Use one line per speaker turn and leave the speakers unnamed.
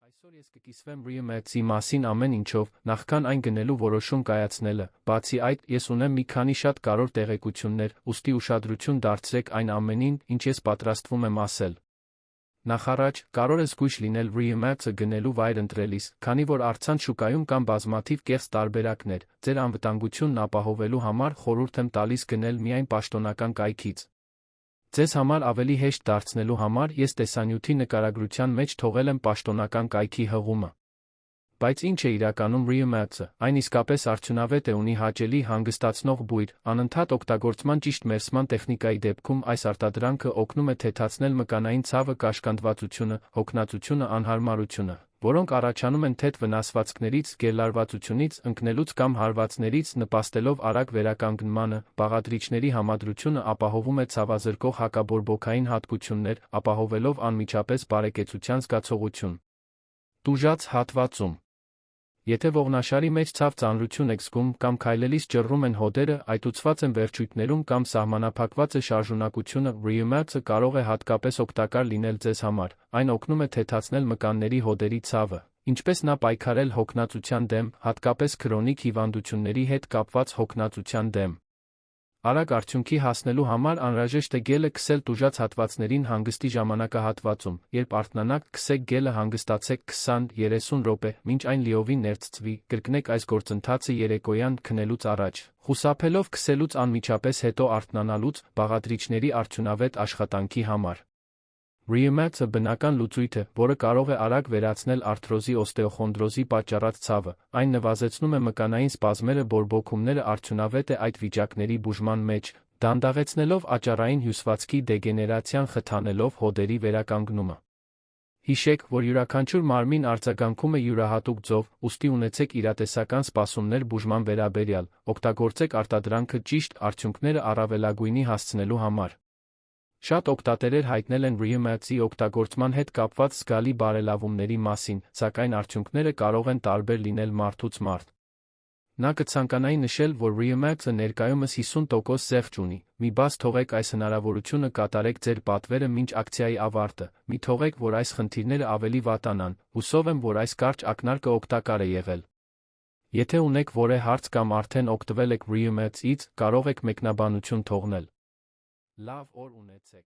Այսօր ես կկիսվեմ Reamax-ի մասին ամեն ինչով, նախքան այն գնելու որոշում կայացնելը, բացի այդ, ես ունեմ մի քանի շատ կարևոր տեղեկություններ, ուստի ուշադրություն դարձրեք այն ամենին, ինչ ես պատրաստվում եմ ասել։ Նախարաջ, կարող է զգույշ լինել Reamax-ը գնելու վայր ընտրելիս, քանի որ առցանց շուկայում կան բազմաթիվ կեղծ տարբերակներ, ձեր անվտանգությունն ապահովելու համար խորհուրդ եմ տալիս գնել միայն պաշտոնական կայքից։ Ձեզ համար ավելի հեշտ դարձնելու համար ես տեսանյութի նկարագրության մեջ թողել եմ պաշտոնական կայքի հղումը։ Բայց ինչ է իրականում Reamax-ը, այն իսկապես արդյունավետ է, ունի հաճելի հանգստացնող բույր, անընդհատ օգտագործման ճիշտ մերսման տեխնիկայի դեպքում այս արտադրանքը օգնում է թեթացնել մկանային ցավը, կաշկանդվածությունը, հոգնածությունը, անհարմարությունը, որոնք առաջանում են թեթ վնասվածքներից, գերլարվածությունից, ընկնելուց կամ հարվածներից, նպաստելով արագ վերականգնմանը, բաղադրիչների համադրությունը ապահովում է ցավազրկող հակաբորբոքային հատկություններ, ապահովելով անմիջապես բարեկեցության զգացողություն։ Տուժած հատվածում։ Եթե ողնաշարի մեջ ցավ ծանրություն եք զգում կամ քայլելիս ջռում են հոդերը, այտուցված են վերջույթներում կամ սահմանափակված է շարժունակությունը, Reamax-ը կարող է հատկապես օգտակար լինել ձեզ համար, այն օգնում է թեթացնել մկանների հոդերի ցավը, ինչպես նա պայքարել հոգնածության դեմ, հատկապես քրոնիկ հիվանդությունների հետ կապված հոգնածության դեմ։ Արագ արդյունքի հասնելու համար անհրաժեշտ է գելը քսել տուժած հատվածներին հանգստի ժամանակահատվածում, երբ արթնանաք, քսեք գելը, հանգստացեք 20-30 րոպե, մինչ այն լիովին ներծծվի, կրկնեք այս գործընթացը երեկոյան քնելուց առաջ, խուսափելով քսելուց անմիջապես հետո արթնանալուց, բաղադրիչների արդյունավետ աշխատանքի համար։ Reamax-ը բնական լուծույթ է, որը կարող է արագ վերացնել արթրոզի օստեոխոնդրոզի պատճառած ցավը, այն նվազեցնում է մկանային սպազմերը, բորբոքումները, արդյունավետ է այդ վիճակների բուժման մեջ, դանդաղեցնելով աճառային հյուսվածքի դեգեներացիան, խթանելով հոդերի վերականգնումը։ Հիշեք, որ յուրաքանչյուր մարմին արձագանքում է յուրահատուկ ձով, ուստի ունեցեք իրատեսական սպասումներ բուժման վերաբերյալ, օգտագործեք արտադրանքը ճիշտ արդյունքները առավելագույնի հասցնելու համար։ Շատ օգտատերեր հայտնել են Reamax-ի օգտագործման հետ կապված զգալի բարելավումների մասին, սակայն արդյունքները կարող են տարբեր լինել մարդուց մարդ։ Նա կցանկանայի նշել, որ Reamax-ը ներկայումս 50% զեղչ ունի, մի բաց թողեք այս հնարավորությունը կատարեք ձեր պատվերը մինչ ակցիայի ավարտը, մի թողեք, որ այս խնդիրները ավելի վատանան, հուսով եմ, որ այս կարճ ակնարկը օգտակար է եղել։ Եթե ունեք որևէ հարց կամ արդեն օգտվել եք Reamax-ից, կարող եք մեկնաբանություն թողնել։ Լավ օր ունեցեք։